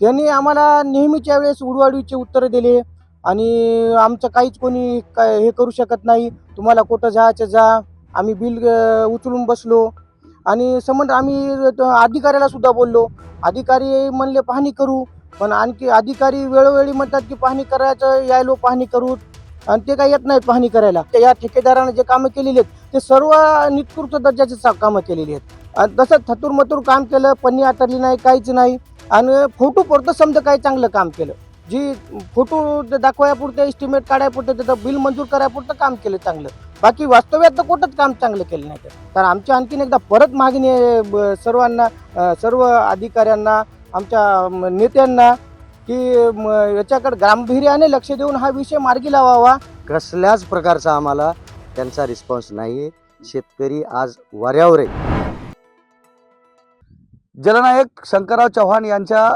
त्यांनी आम्हाला नेहमीच्या वेळेस उडवाडवीचे उत्तर दिले आणि आमचं काहीच कोणी काय हे करू शकत नाही, तुम्हाला कुठं जायचं जा, आम्ही बिल उचलून बसलो आणि संबंध आम्ही अधिकाऱ्याला सुद्धा बोललो, अधिकारी म्हणले पाहणी करू, पण आणखी अधिकारी वेळोवेळी म्हणतात की पाहणी करायचं यायलो पाहणी करू आणि ते काही येत नाहीत पाहणी करायला. या ठेकेदारानं जे कामं केलेली आहेत ते सर्व निकृष्ट दर्जाचे कामं केलेली आहेत आणि तसंच थतूरमतूर काम केलं, पन्नी आतरली नाही, काहीच नाही आणि फोटो पुरतं समजा काही चांगलं काम केलं, जी फोटो दाखवायपुरतं एस्टिमेट काढायपुरतं त्याचं बिल मंजूर करायपुरतं काम केलं चांगलं, बाकी वास्तव्यात तर कुठंच काम चांगलं केलं नाही. तर आमची आणखीन एकदा परत मागणी आहे सर्वांना, सर्व अधिकाऱ्यांना, आमच्या नेत्यांना की याच्याकडे गांभीर्याने लक्ष देऊन हा विषय मार्गी लावावा. कसल्याच प्रकारचा आम्हाला त्यांचा रिस्पॉन्स नाही. शेतकरी आज वाऱ्यावर आहे. जलनायक शंकरराव चव्हाण यांच्या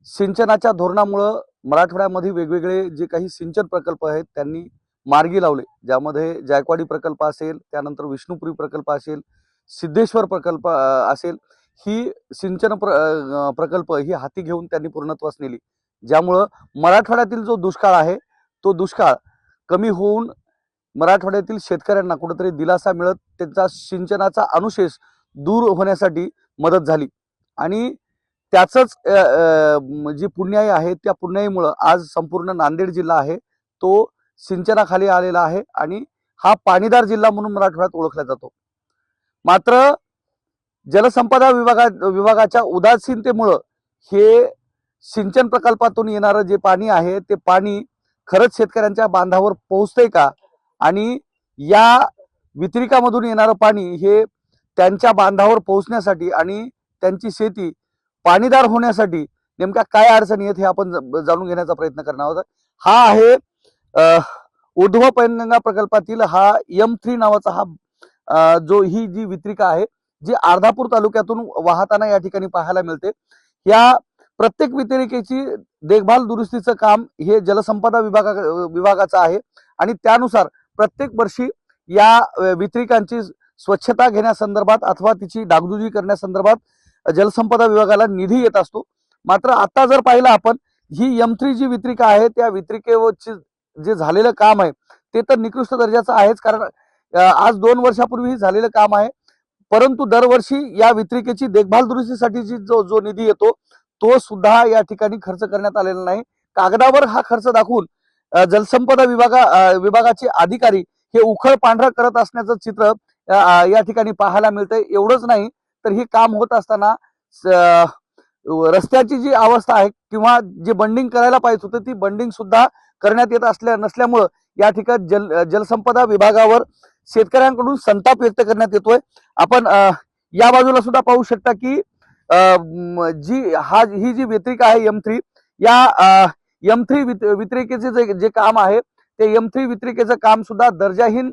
सिंचनाच्या धोरणामुळं मराठवाड्यामध्ये वेगवेगळे जे काही सिंचन प्रकल्प आहेत त्यांनी मार्गी लावले, ज्यामध्ये जायकवाडी प्रकल्प असेल, त्यानंतर विष्णुपुरी प्रकल्प असेल, सिद्धेश्वर प्रकल्प असेल, ही सिंचन प्रकल्प ही हाती घेऊन त्यांनी पूर्णत्वास नेली, ज्यामुळं मराठवाड्यातील जो दुष्काळ आहे तो दुष्काळ कमी होऊन मराठवाड्यातील शेतकऱ्यांना कुठेतरी दिलासा मिळत त्यांचा सिंचनाचा अनुशेष दूर होण्यासाठी मदत झाली. आणि त्याचंच जी पुण्याई आहे त्या पुण्याईमुळं आज संपूर्ण नांदेड जिल्हा आहे तो सिंचनाखाली आलेला आहे आणि हा पाणीदार जिल्हा म्हणून मराठवाड्यात ओळखला जातो. मात्र जलसंपदा विभागाच्या उदासीनतेमुळं हे सिंचन प्रकल्पातून येणारं जे पाणी आहे ते पाणी खरंच शेतकऱ्यांच्या बांधावर पोहोचतंय का, आणि या वितरिकामधून येणारं पाणी हे त्यांच्या बांधावर पोहोचण्यासाठी आणि त्यांची शेती पाणीदार होण्यासाठी नेमक्या काय अडचणी आहेत हे आपण जाणून घेण्याचा प्रयत्न करणार आहोत. हा आहे उर्ध्व पैनगंगा प्रकल्पातील हा M3 नावाचा हा जो ही जी वितरिका आहे जी अर्धापूर तालुक्यातून वाहताना या ठिकाणी पाहायला मिळते. या प्रत्येक वितरिकेची देखभाल दुरुस्तीचं काम हे जलसंपदा विभागाचं आहे आणि त्यानुसार प्रत्येक वर्षी या वितरिकांची स्वच्छता घेण्यासंदर्भात अथवा तिची डागडुजी करण्यासंदर्भात जलसंपदा विभागाला निधी येत असतो. मात्र आता जर पाहिलं आपण, ही M3 जी वितरिका आहे त्या वितरिकेवरचे जे झालेलं काम आहे ते तर निकृष्ट दर्जाचं आहेच, कारण आज 2 वर्षापूर्वी झालेलं काम आहे, परंतु दरवर्षी या वितरिकेची देखभाल दुरुस्तीसाठी जो निधी येतो तो सुद्धा या ठिकाणी खर्च करण्यात आलेला नाही. कागदावर हा खर्च दाखवून जलसंपदा विभागाचे अधिकारी हे उखळ पांढरं करत असण्याचं चित्र या ठिकाणी पाहायला मिळतंय. एवढंच नाही तर हे काम होत असताना रस्त्याची जी अवस्था आहे किंवा जे बंडिंग करायला पाहिजे होतं ती बंडिंग सुद्धा करण्यात येत नसल्यामुळं या ठिकाणी जलसंपदा विभागावर शेतकऱ्यांकडून संताप व्यक्त करण्यात येतोय. आपण या बाजूला सुद्धा पाहू शकता की ही जी वितरिका आहे M3, या M3 वितरिकेचे जे काम आहे ते M3 वितरिकेचं काम सुद्धा दर्जाहीन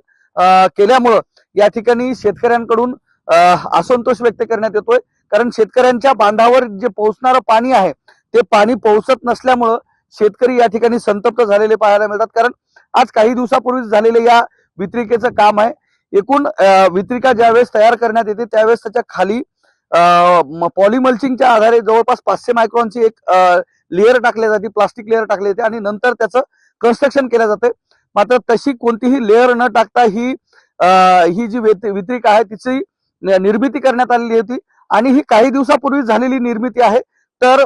केल्यामुळं या ठिकाणी शेतकऱ्यांकडून असंतोष व्यक्त करण्यात येतोय, कारण शेतकऱ्यांच्या बांधावर जे पोहोचणारं पाणी आहे ते पाणी पोहोचत नसल्यामुळं शेतकरी या ठिकाणी संतप्त झालेले पाहायला मिळतात. कारण आज काही दिवसापूर्वी झालेले या वितरिकेचं काम आहे. एकूण वितरिका ज्यावेळेस तयार करण्यात येते त्यावेळेस त्याच्या खाली पॉलिमल्चिंगच्या आधारे जवळपास 500 मायक्रॉनची एक लेअर टाकली जाते, प्लास्टिक लेअर टाकली जाते आणि नंतर त्याचं कन्स्ट्रक्शन केलं जाते. मात्र तशी कोणतीही लेअर न टाकता ही जी वितरिका आहे तिची निर्मिती करण्यात आलेली होती आणि ही काही दिवसापूर्वी झालेली निर्मिती आहे. तर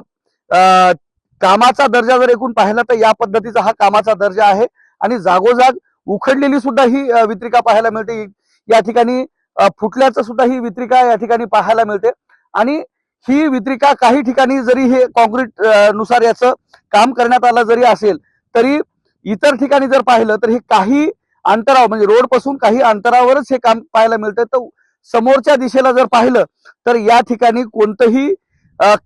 कामाचा दर्जा जर एकूण पाहिला तर या पद्धतीचा हा कामाचा दर्जा आहे आणि जागोजाग उखडलेली सुद्धा ही वितरिका पाहायला मिळते. या ठिकाणी फुटल्याचं सुद्धा ही वितरिका या ठिकाणी पाहायला मिळते आणि ही वितरिका काही ठिकाणी जरी हे कॉन्क्रीट नुसार याचं काम करण्यात आलं जरी असेल तरी इतर ठिकाणी जर पाहिलं तर हे काही अंतरावर म्हणजे रोड पासून काही अंतरावरच हे काम पाहायला मिळतं. तर समोरच्या दिशेला जर पाहिलं तर या ठिकाणी कोणतंही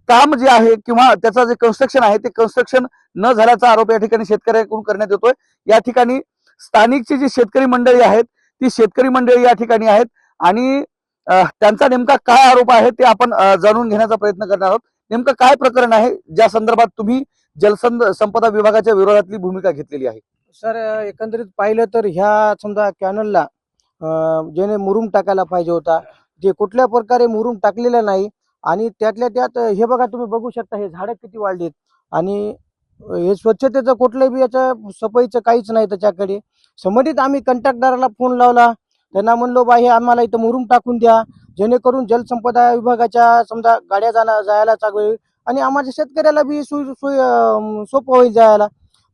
काम जे आहे किंवा त्याचं जे कन्स्ट्रक्शन आहे ते कन्स्ट्रक्शन न झाल्याचा आरोप या ठिकाणी शेतकऱ्यांकडून करण्यात येतोय. या ठिकाणी स्थानिकची जी शेतकरी मंडळी आहेत ती शेतकरी मंडळी या ठिकाणी आहेत आणि त्यांचा नेमका काय आरोप आहे ते आपण जाणून घेण्याचा प्रयत्न करणार आहोत. नेमकं काय प्रकरण आहे ज्या संदर्भात तुम्ही जलसंपदा विभागाच्या विरोधातली भूमिका घेतलेली आहे? सर, एकंदरीत पाहिलं तर ह्या समजा कॅनलला ज्याने मुरुम टाकायला पाहिजे होता, जे कुठल्या प्रकारे मुरुम टाकलेला नाही आणि त्यातल्या त्यात हे बघा, तुम्ही बघू शकता हे झाडं किती वाढलीत. आणि हे स्वच्छतेचं कुठलं बी याचं सफाईचं काहीच नाही त्याच्याकडे. संबंधित आम्ही कंत्राटदाराला फोन लावला, त्यांना म्हणलो बा हे आम्हाला इथं मुरुम टाकून द्या, जेणेकरून जलसंपदा विभागाच्या समजा गाड्या जायला चांगलं होईल आणि आम्हाला शेतकऱ्याला बी सोपं होईल जायला.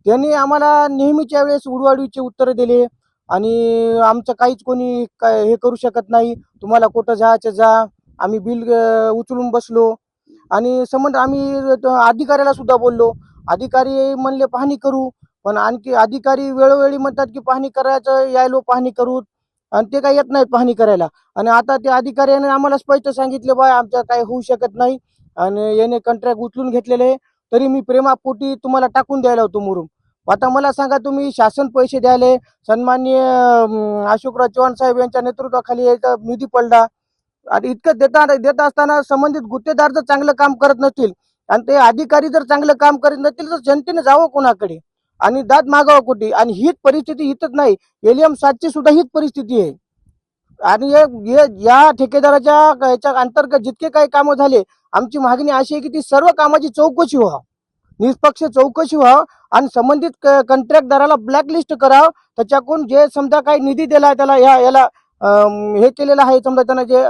त्यांनी आम्हाला नेहमीच्या वेळेस उडवाडवीचे उत्तर दिले आणि आमचं काहीच कोणी काय हे करू शकत नाही, तुम्हाला कुठं जायचं जा, आम्ही बिल उचलून बसलो. आणि संबंध आम्ही अधिकाऱ्याला सुद्धा बोललो, अधिकारी म्हणले पाहणी करू, पण आणखी अधिकारी वेळोवेळी म्हणतात की पाहणी करायचं, यायलो पाहणी करू, आणि ते काही येत नाहीत पाहणी करायला. आणि आता त्या अधिकाऱ्याने आम्हाला स्पष्ट सांगितले बा आमच्या काही होऊ शकत नाही आणि याने कॉन्ट्रॅक्ट उचलून घेतलेले आहे, तरी मी प्रेमापोटी तुम्हाला टाकून द्यायला होतो मुरुम. आता मला सांगा, तुम्ही शासन पैसे द्यायले, सन्माननीय अशोकराव चव्हाण साहेब यांच्या नेतृत्वाखाली याचा निधी पडला आणि इतकं देत असताना संबंधित गुत्तेदार जर चांगलं काम करत नसतील आणि ते अधिकारी जर चांगलं काम करत नसतील तर जनतेने जावं कोणाकडे आणि दाद मागावं कुठे. आणि हीच परिस्थिती इथंच नाही, LM7ची सुद्धा हीच परिस्थिती आहे. आणि या ठेकेदाराच्या याच्या अंतर्गत जितके काही कामं झाले, आमची मागणी अशी आहे की ती सर्व कामाची चौकशी व्हावं, निष्पक्ष चौकशी व्हावं आणि संबंधित कंत्राटदाराला ब्लॅकलिस्ट करावं. त्याच्याकडून जे समजा काही निधी दिला त्याला याला हे केलेलं आहे, समजा त्यानं जे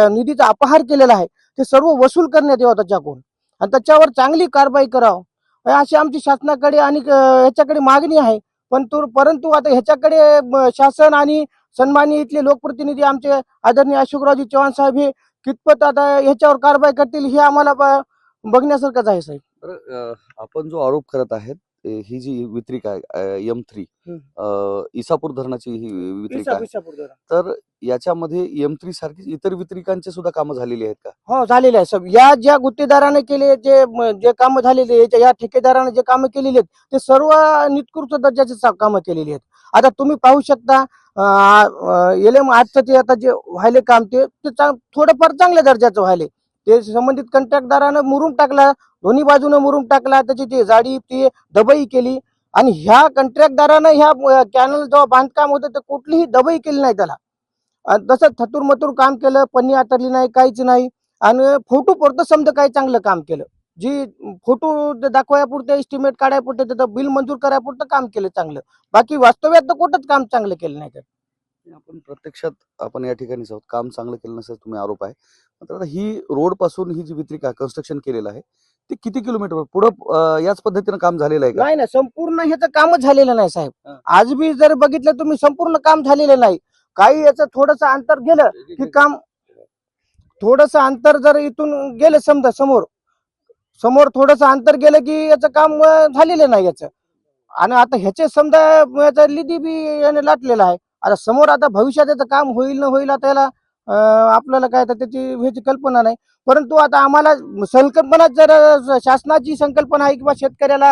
निधीचा अपहार केलेला आहे ते सर्व वसूल करण्यात यावं त्याच्याकडून आणि त्याच्यावर चांगली कारवाई करावं, अशी आमची शासनाकडे आणि ह्याच्याकडे मागणी आहे. परंतु आता ह्याच्याकडे शासन आणि सन्माननीय इथले लोकप्रतिनिधी आमचे आदरणीय अशोकरावजी चव्हाण साहेब हे कितपत आता ह्याच्यावर कारवाई करतील हे आम्हाला बघण्यासारखंच आहे साहेब. बरं, आपण जो आरोप करत आहेत ही जी वितरिका आहे M3 इसापूर धरणाची ही वितरिका आहे, तर याच्यामध्ये M3 सारखी इतर वितरिकांचे सुद्धा कामं झालेली आहेत का? हो, झालेले आहे सब. या ज्या गुत्तेदाराने केले, जे कामं झालेले आहेत, या ठेकेदाराने जे कामं केलेली आहेत ते सर्व निकृष्ट दर्जाचे कामं केलेली आहेत. आता तुम्ही पाहू शकता LM8चं ते आता जे व्हायले काम ते थोडंफार चांगल्या दर्जाचं व्हायले. ते संबंधित कंत्राटदारानं मुरुम टाकला, दोन्ही बाजूने मुरुम टाकला, त्याची ती जाडी ती दबई केली आणि ह्या कंत्राटदारानं ह्या कॅनल जेव्हा बांधकाम होतं तर कुठलीही दबई केली नाही त्याला. तसं थतूर काम केलं, पन्नी आतरली नाही, काहीच नाही. आणि फोटो पुरतं समजा काही चांगलं काम केलं, जी फोटो दाखवायपुरतं, एस्टिमेट काढायपुरतं, त्याचं बिल मंजूर करायपुरतं काम केलं चांगलं, बाकी वास्तव्यात तर कुठंच काम चांगलं केलं नाही. आपण प्रत्यक्षात आपण या ठिकाणीच आहोत, काम चांगलं केलं नसल्याचा तुम्ही आरोप आहे. मात्र आता ही रोड पासून ही जी वितरिका कन्स्ट्रक्शन केलेलं आहे ते किती किलोमीटर पुढं याच पद्धतीनं काम झालेलं आहे का? नाही नाही, संपूर्ण ह्याचं कामच झालेलं नाही साहेब. हा. आज बी जर बघितलं तुम्ही, संपूर्ण काम झालेलं नाही. काही याचं थोडंसं अंतर गेलं की काम, थोडंसं अंतर जर इथून गेलं समजा समोर थोडंसं अंतर गेलं की याचं काम झालेलं नाही याचं. आणि आता ह्याचे समजा याचा निधी बी याने लाटलेला आहे. आता समोर आता भविष्यात याचं काम होईल न होईल आता याला आपल्याला काय तर त्याची ह्याची कल्पना नाही. परंतु आता आम्हाला संकल्पना जर शासनाची संकल्पना आहे किंवा शेतकऱ्याला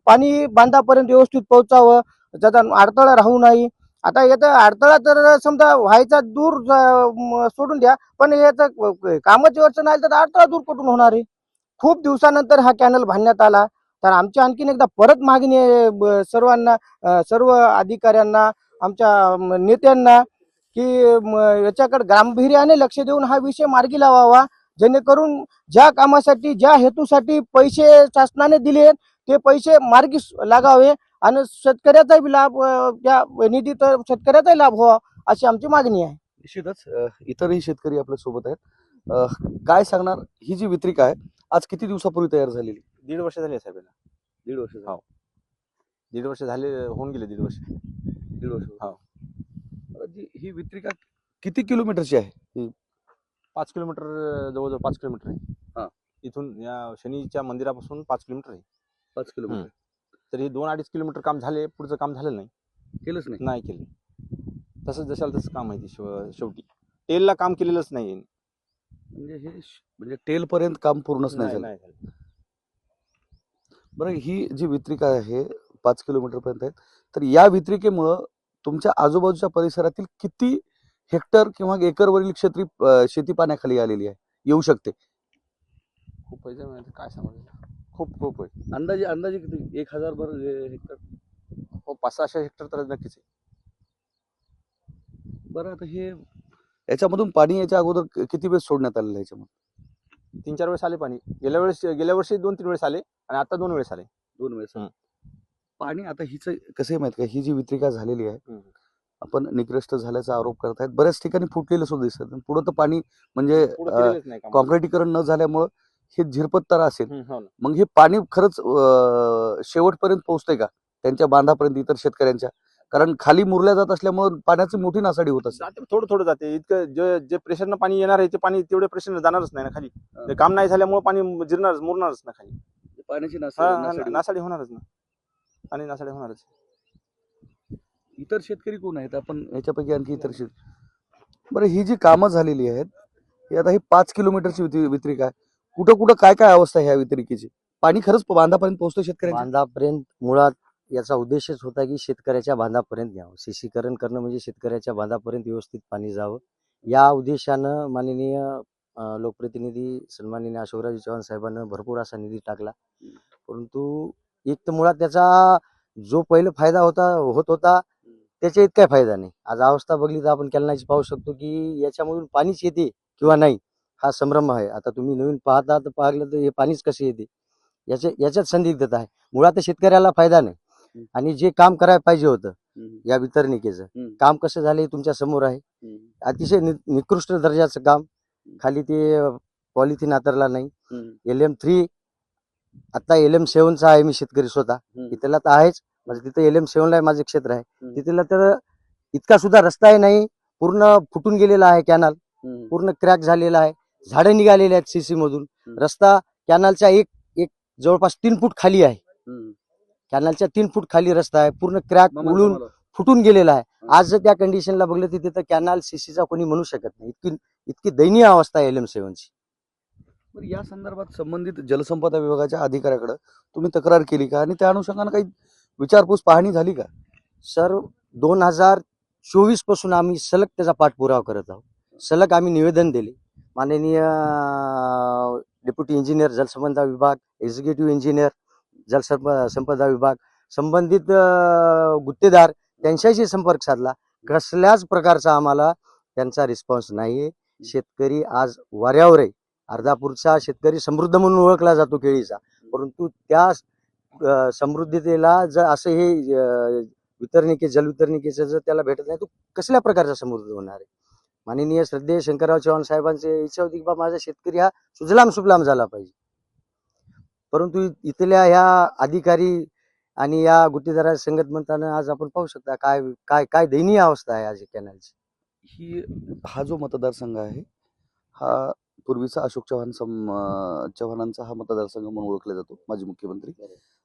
पाणी बांधापर्यंत व्यवस्थित पोहोचावं, त्याचा अडथळा राहू नये. आता याचा अडथळा तर समजा व्हायचा दूर सोडून द्या, पण याचं कामाची अडचण आली तर अडथळा दूर कुठून होणार आहे. खूप दिवसानंतर हा कॅनल बांधण्यात आला, तर आमची आणखीन एकदा परत मागणी आहे सर्वांना, सर्व अधिकाऱ्यांना, आमच्या नेत्यांना की याच्याकडे गांभीर्याने लक्ष देऊन हा विषय मार्गी लावावा, जेणेकरून ज्या कामासाठी ज्या हेतूसाठी पैसे शासनाने दिले ते पैसे मार्गी लागावे आणि शेतकऱ्याचाही लाभ, त्या निधीत शेतकऱ्याचाही लाभ व्हावा, अशी आमची मागणी आहे. निश्चितच इतरही शेतकरी आपल्या सोबत आहेत. काय सांगणार, ही जी वितरिका आहे आज किती दिवसापूर्वी तयार झालेली? 1.5 वर्ष झाले साहेब याला. 1.5 वर्ष हो. 1.5 वर्ष झाले, होऊन गेले 1.5 वर्ष. 1.5 वर्ष हो. ही वितरिका किती किलोमीटरची आहे? 5 किलोमीटर, जवळजवळ 5 किलोमीटर हा. आहे. इथून या शनीच्या मंदिरापासून 5 किलोमीटर आहे. 5 किलोमीटर. तर हे 2-2.5 किलोमीटर काम झाले, पुढचं काम झालं नाही. केलंच नाही? नाही केलं. तसंच जशाला तसं काम आहे ते शेवटी. टेलला काम केलेलंच नाही. म्हणजे टेल पर्यंत काम पूर्णच नाही झालं. नाही झालं. बरं, ही जी वितरिका आहे 5 किलोमीटर पर्यंत आहे, तर या वितरिकेमुळं तुमच्या आजूबाजूच्या परिसरातील किती हेक्टर किंवा एकरवरील शेती पाण्याखाली आलेली आहे, येऊ शकते? खूप पैसे म्हणजे काय सांगू, खूप आहे. अंदाजे किती? 1000 हेक्टर? हो, 500-600 हेक्टर तर नक्कीच आहे. बरं, आता हे याच्यामधून पाणी याच्या अगोदर किती वेळ सोडण्यात आलेलं आहे याच्यामध्ये? 3-4 वेळेस आले पाणी. गेल्या वर्षी 2-3 वेळेस आले आणि आता 2 वेळेस आले. 2 वेळेस हं. पाणी आता हिचं कसं आहे माहित का, ही जी वितरिका झालेली आहे हं. आपण निकृष्ट झाल्याचा आरोप करतायत. बऱ्याच ठिकाणी फुटलेलं सुद्धा दिसतं. पुढं तर पाणी म्हणजे पुढे केलेलंच नाही काम. कॉन्क्रिटीकरण न झाल्यामुळं हे झिरपत तर असेल. हो ना. मग हे पाणी खरंच शेवटपर्यंत पोहोचतंय का त्यांच्या बांधापर्यंत इतर शेतकऱ्यांच्या? कारण खाली मुरल्या जात असल्यामुळे पाण्याची मोठी नासाडी होत असते. जाते थोडं थोडं जाते. इतकं जे प्रेशरनं पाणी येणार आहे ते पाणी तेवढ्या प्रेशरनं जाणारच नाही ना खाली. ते काम नाही झाल्यामुळे पाणी मुरणारच ना खाली. पाण्याची हा, नासाडी होणारच ना. आणि नासाडी होणारच. इतर शेतकरी कोण आहेत आपण याच्यापैकी आणखी इतर शेतकरी बरं ही जी कामं झालेली आहेत ही आता ही 5 किलोमीटरची वितरिका आहे. कुठं कुठं काय काय अवस्था आहे ह्या वितरिकेची? पाणी खरंच बांधापर्यंत पोहोचतं शेतकऱ्यांच्या? बांधापर्यंत मुळात याचा उद्देशच होता की शेतकऱ्याच्या बांधापर्यंत न्यावं. सीसीकरण करणं म्हणजे शेतकऱ्याच्या बांधापर्यंत व्यवस्थित पाणी जावं. या उद्देशानं माननीय लोकप्रतिनिधी सन्माननीय अशोकराव चव्हाण साहेबांना भरपूर असा निधी टाकला. परंतु एक तर मुळात त्याचा जो पहिला फायदा होत होता त्याच्या इतका फायदा नाही. आज अवस्था बघली तर आपण कॅलनाची पाहू शकतो की याच्यामधून पाणीच येते किंवा नाही हा संभ्रम आहे. आता तुम्ही नवीन पाहता तर पाहिलं तर हे पाणीच कसं येते याच्यात संदिग्धता आहे. मुळात शेतकऱ्याला फायदा नाही. आणि जे काम करायला पाहिजे होतं या वितरणिकेचं काम कसं झालं हे तुमच्या समोर आहे. अतिशय निकृष्ट दर्जाचं काम. खाली ते पॉलिथिन आतरला नाही. LM3 आता LM7चा आहे मी शेतकरी स्वतः. इथला तर आहेच म्हणजे तिथं LM7 ला माझं क्षेत्र आहे. तिथला तर इतका सुद्धा रस्ताही नाही. पूर्ण फुटून गेलेला आहे कॅनल. पूर्ण क्रॅक झालेला आहे. झाडं निघालेली आहेत सीसी मधून. रस्ता कॅनलच्या एक जवळपास 3 फूट खाली आहे. कॅनलच्या 3 फूट खाली रस्ता आहे. पूर्ण क्रॅक उडून फुटून गेलेला आहे. आज जर त्या कंडिशनला बघलं तर तिथं कॅनल सीसीचा कोणी म्हणू शकत नाही. इतकी दयनीय अवस्था आहे LM7ची. या संदर्भात संबंधित जलसंपदा विभागाच्या अधिकाऱ्याकडे तुम्ही तक्रार केली का आणि त्या अनुषंगाने काही विचारपूस पाहणी झाली का? सर 2024 पासून आम्ही सलग त्याचा पाठपुरावा करत आहोत. सलग आम्ही निवेदन दिले. माननीय डेप्युटी इंजिनियर जलसंपदा विभाग, एक्झिक्युटिव्ह इंजिनियर जलसंपदा विभाग, संबंधित गुत्तेदार त्यांच्याशी संपर्क साधला. कसल्याच प्रकारचा आम्हाला त्यांचा रिस्पॉन्स नाहीये. शेतकरी आज वाऱ्यावर आहे. अर्धापूरचा शेतकरी समृद्ध म्हणून ओळखला जातो केळीचा. परंतु त्या समृद्धतेला जर असं हे जलवितरणिकेचं जर त्याला भेटत नाही तो कसल्या प्रकारचा समृद्ध होणार आहे. माननीय श्रद्धेय शंकरराव चव्हाण साहेबांचे इच्छा होती की बा माझा शेतकरी हा सुजलाम सुफलाम झाला पाहिजे. परंतु इथल्या ह्या अधिकारी आणि या गुत्तेदारा संगत म्हणताना आज आपण पाहू शकता काय काय काय दयनीय अवस्था आहे आज कॅनलची. हा जो मतदारसंघ आहे हा पूर्वीचा अशोक चव्हाणांचा हा मतदारसंघ म्हणून ओळखला जातो, माजी मुख्यमंत्री.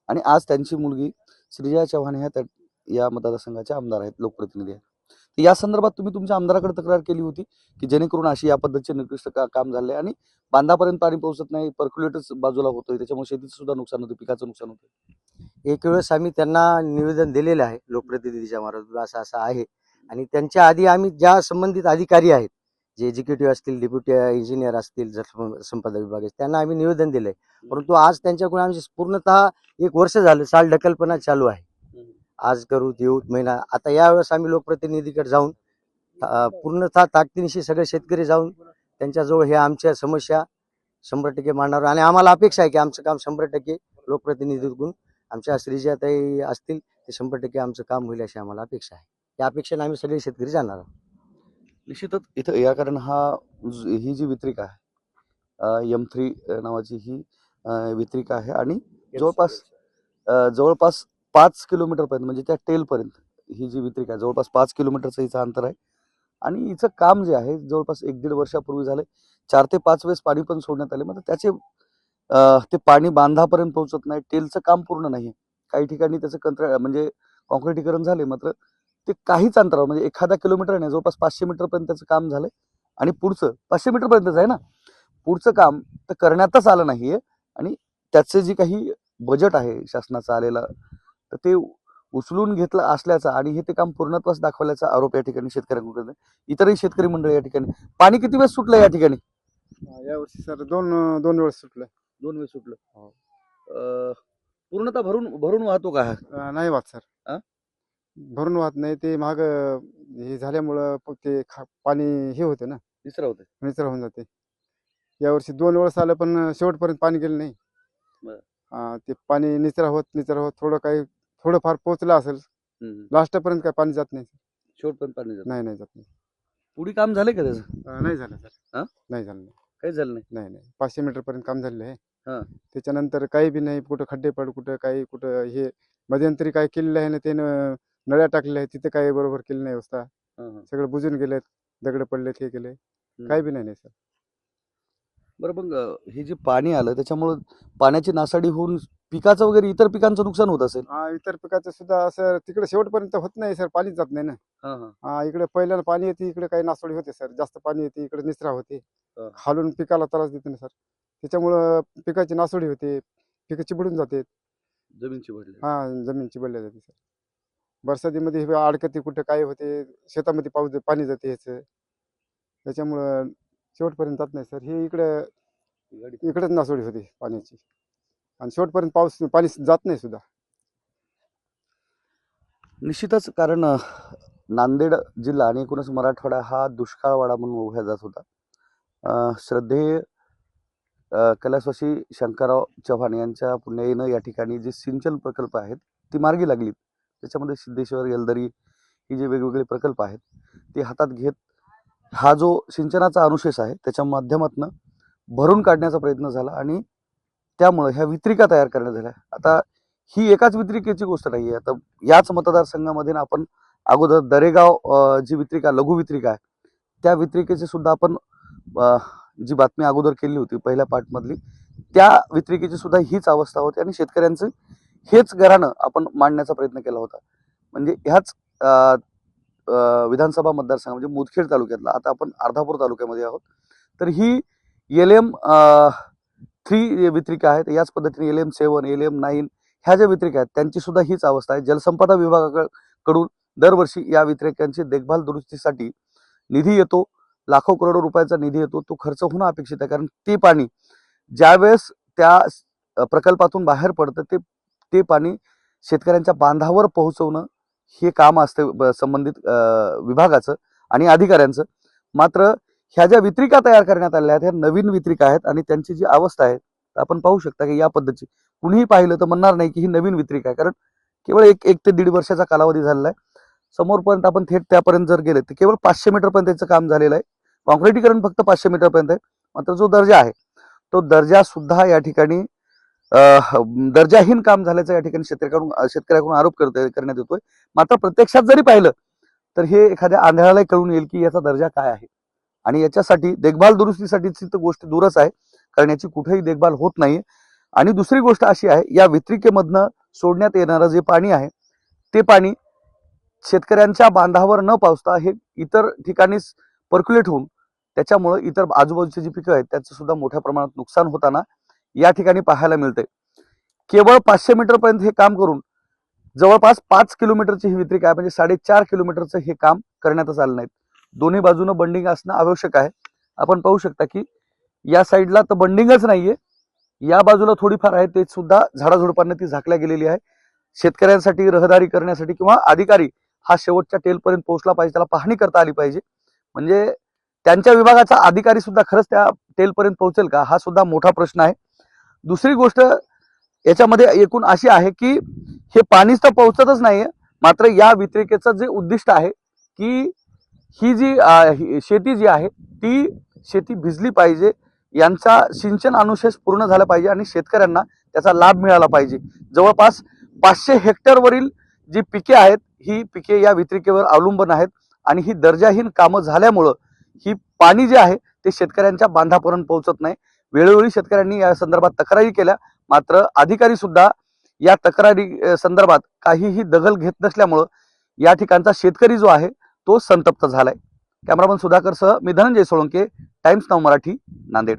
आणि आज त्यांची मुलगी श्रीजया चव्हाण ह्या या मतदारसंघाच्या आमदार आहेत, लोकप्रतिनिधी आहेत. या संदर्भात तुम्ही तुमच्या आमदाराकडे तक्रार केली होती की जेणेकरून अशी या पद्धतीचे निकृष्ट काम झाले आणि बांधापर्यंत पाणी पोहोचत नाही, पर्क्युलेटर्स बाजूला होतोय, त्याच्यामुळे शेतीचं सुद्धा नुकसान होतं, पिकाचं नुकसान होतं. एक वेळेस आम्ही त्यांना निवेदन दिलेलं आहे लोकप्रतिनिधीच्या मार्फत असं असं आहे. आणि त्यांच्या आधी आम्ही ज्या संबंधित अधिकारी आहेत जे एक्झिक्युटिव्ह असतील, डेप्युटी इंजिनियर असतील, जलसंपदा विभाग त्यांना आम्ही निवेदन दिलंय. परंतु आज त्यांच्याकडून आमची पूर्णतः 1 वर्ष झालं चाल ढकलपणा चालू आहे. आज करू देऊ महिना. आता यावेळेस आम्ही लोकप्रतिनिधीकडे जाऊन पूर्णतः ताकदीनिशी सगळे शेतकरी जाऊन त्यांच्याजवळ हे आमच्या समस्या 100% मांडणार. आणि आम्हाला अपेक्षा आहे की आमचं काम 100% लोकप्रतिनिधीकडून आमच्या श्रीजयाताई असतील ते 100% आमचं काम होईल अशी आम्हाला अपेक्षा आहे. त्या अपेक्षेने आम्ही सगळे शेतकरी जाणार आहोत. निश्चितच इथं या कारण ही जी वितरिका आहे M3 नावाची ही वितरिका आहे आणि जवळपास 5 किलोमीटर पर्यंत म्हणजे त्या टेल पर्यंत ही जी वितरिका आहे जवळपास 5 किलोमीटरचं हिचं अंतर आहे. आणि हिचं काम जे आहे जवळपास 1-1.5 वर्षापूर्वी झाले. 4 ते 5 वेळेस पाणी पण सोडण्यात आले. मात्र त्याचे ते पाणी बांधापर्यंत पोहोचत नाही. टेलचं काम पूर्ण नाही. काही ठिकाणी त्याचं म्हणजे कॉन्क्रिटीकरण झाले, मात्र ते काहीच अंतरावर म्हणजे 1 किलोमीटर नाही, जवळपास 500 मीटर पर्यंत त्याचं काम झालंय. आणि पुढचं 500 मीटर पर्यंतच आहे ना, पुढचं काम तर करण्यातच आलं नाहीये. आणि त्याचे जे काही बजेट आहे शासनाचं आलेलं तर ते उचलून घेतलं असल्याचा आणि हे ते काम पूर्णत्वास दाखवल्याचा आरोप या ठिकाणी शेतकऱ्यांकडून. इतरही शेतकरी मंडळी या ठिकाणी. पाणी किती वेळेस सुटलं या ठिकाणी? यावर्षी सर दोन वेळेस सुटलं. 2 वेळेस सुटलं. पूर्णतः भरून वाहतो का हा? नाही वाहत सर. अं? भरून वाहत नाही. ते महाग हे झाल्यामुळं ते पाणी हे होतं ना, तिसरं होतं. निचरा होऊन जाते. यावर्षी 2 वेळेस आलं पण शेवटपर्यंत पाणी गेलं नाही. बरं. ते पाणी निचरा होत थोडंफार पोहोचलं असेल. लास्टपर्यंत काय पाणी जात नाही. शेवटपर्यंत पाणी जात नाही जात नाही. पुढे काम झालंय का त्याचं? नाही झालं सर. हा? नाही झालं. काहीच झालं नाही. नाही 500 मीटर पर्यंत काम झालेलं हा. आहे. त्याच्यानंतर काही बी नाही. कुठं खड्डे पड, कुठं हे मध्यंतरी काय केलेलं आहे ना, ते नळ्या टाकलेल्या आहेत, तिथे काही बरोबर केली नाही व्यवस्था. सगळं बुजून गेलेत, दगड पडलेत, हे केले, काही बी नाही सर. बरं, मग हे जे पाणी आलं त्याच्यामुळं पाण्याची नासाडी होऊन पिकाचं वगैरे इतर पिकांचं नुकसान होत असेल. इतर पिकाचं सुद्धा सर तिकडे शेवटपर्यंत होत नाही सर, पाणीच जात नाही ना. इकडे पहिल्याला पाणी येते, इकडे काही नासाडी होते सर. जास्त पाणी येते, इकडे निचरा होते, खालून पिकाला त्रास देते ना सर. त्याच्यामुळं पिकाची नासाडी होते, पिकं चिबडून जाते, जमीन चिवडली. जमीन चिबडल्या जाते सर. बरसातीमध्ये हे अडकते, कुठे काय होते, शेतामध्ये पाणी जाते ह्याचं. त्याच्यामुळं शेवटपर्यंत जात नाही सर. हे इकडेच नासाडी होते पाण्याची, आणि शेवटपर्यंत पाणी जात नाही सुद्धा. निश्चितच, कारण नांदेड जिल्हा आणि एकूणच मराठवाडा हा दुष्काळवाडा म्हणून ओळखला जात होता. श्रद्धेय कैलासवासी शंकरराव चव्हाण यांच्या पुण्याईनं या ठिकाणी जे सिंचन प्रकल्प आहेत ती मार्गी लागलीत. त्याच्यामध्ये सिद्धेश्वर, येलदरी ही जे वेगवेगळे प्रकल्प आहेत ते हातात घेत हा जो सिंचनाचा अनुशेष आहे त्याच्या माध्यमातून भरून काढण्याचा प्रयत्न झाला, आणि त्यामुळे ह्या वितरिका तयार करण्यात झाल्या. आता ही एकाच वितरिकेची गोष्ट नाही आहे. आता याच मतदारसंघामध्ये आपण अगोदर दरेगाव जी वितरिका, लघु वितरिका आहे, त्या वितरिकेची सुद्धा आपण जी बातमी अगोदर केली होती पहिल्या पार्टमधली, त्या वितरिकेची सुद्धा हीच अवस्था होती, आणि शेतकऱ्यांचं हेच घराणं आपण मांडण्याचा प्रयत्न केला होता. म्हणजे ह्याच विधानसभा मतदारसंघ म्हणजे मुदखेड तालुक्यातला, आता आपण अर्धापूर तालुक्यामध्ये आहोत, तर ही LM 3 वितरिका आहेत. याच पद्धतीने LM 7, LM 9 ह्या ज्या वितरिका आहेत त्यांची सुद्धा हीच अवस्था आहे. जलसंपदा विभागाकडून दरवर्षी या वितरिकांची देखभाल दुरुस्तीसाठी निधी येतो, लाखो करोडो रुपयाचा निधी येतो. तो खर्च होणं अपेक्षित आहे, कारण ते पाणी ज्यावेळेस त्या प्रकल्पातून बाहेर पडतं ते पाणी शेतकऱ्यांच्या बांधावर पोहोचवणं हे काम असतं संबंधित विभागाचं आणि अधिकाऱ्यांचं. मात्र ह्या ज्या वितरिका तयार करण्यात आल्या आहेत ह्या नवीन वितरिका आहेत, आणि त्यांची जी अवस्था आहे आपण पाहू शकता की या पद्धतीची कुणीही पाहिलं तर म्हणणार नाही की ही नवीन वितरिका आहे, कारण केवळ एक ते 1.5 वर्षाचा कालावधी झालेला आहे. समोरपर्यंत आपण थेट त्यापर्यंत जर गेले तर केवळ 500 मीटर पर्यंत त्याचं काम झालेलं आहे. कॉन्क्रिटीकरण फक्त 500 मीटर पर्यंत आहे. मात्र जो दर्जा आहे तो दर्जा सुद्धा या ठिकाणी दर्जाहीन काम झाल्याचा या ठिकाणी शेतकऱ्याकडून आरोप करण्यात येतोय. मात्र प्रत्यक्षात जरी पाहिलं तर हे एखाद्या आंधळ्यालाही कळून येईल की याचा दर्जा काय आहे, आणि याच्यासाठी देखभाल दुरुस्तीसाठीची तर गोष्ट दूरच आहे, कारण याची कुठेही देखभाल होत नाही. आणि दुसरी गोष्ट अशी आहे, या वितरिकेमधनं सोडण्यात येणारं जे पाणी आहे ते पाणी शेतकऱ्यांच्या बांधावर न पावता हे इतर ठिकाणीच पर्क्युलेट होऊन त्याच्यामुळे इतर आजूबाजूची जी पिकं आहेत त्याचं सुद्धा मोठ्या प्रमाणात नुकसान होताना या ठिकाणी पाहायला मिळते. केवळ 500 मीटर पर्यंत हे काम करून जवळपास 5 किलोमीटरची ही वितरिका आहे, म्हणजे 4.5 किलोमीटरचं हे काम करण्यातच आलं नाही. दोन्ही बाजूनं बंडिंग असणं आवश्यक आहे. आपण पाहू शकता की या साईडला तर बंडिंगच नाहीये, या बाजूला थोडीफार आहे, ते सुद्धा झाडाझुडपांना ती झाकल्या गेलेली आहे. शेतकऱ्यांसाठी रहदारी करण्यासाठी किंवा अधिकारी हा शेवटच्या टेलपर्यंत पोहोचला पाहिजे, त्याला पाहणी करता आली पाहिजे. म्हणजे त्यांच्या विभागाचा अधिकारी सुद्धा खरंच त्या टेलपर्यंत पोहोचेल का, हा सुद्धा मोठा प्रश्न आहे. दुसरी गोष्ट याच्यामध्ये एकूण अशी आहे की हे पाणीच तर पोहोचतच नाहीये, मात्र या वितरिकेचं जे उद्दिष्ट आहे की ही जी शेती जी आहे ती शेती भिजली पाहिजे, यांचा सिंचन अनुशेष पूर्ण झाला पाहिजे आणि शेतकऱ्यांना त्याचा लाभ मिळाला पाहिजे. जवळपास 500 हेक्टरवरील जी पिके आहेत ही पिके या वितरिकेवर अवलंबून आहेत, आणि ही दर्जाहीन कामं झाल्यामुळं ही पाणी जे आहे ते शेतकऱ्यांच्या बांधापर्यंत पोहोचत नाही. वेळोवेळी शेतकऱ्यांनी या संदर्भात तक्रारी केल्या, मात्र अधिकारी सुद्धा या तक्रारी संदर्भात काहीही दखल घेत नसल्यामुळं या ठिकाणचा शेतकरी जो आहे तो संतप्त झालाय. कॅमेरामन सुधाकर सह मी धनंजय सोळंके, टाइम्स नाऊ मराठी, नांदेड.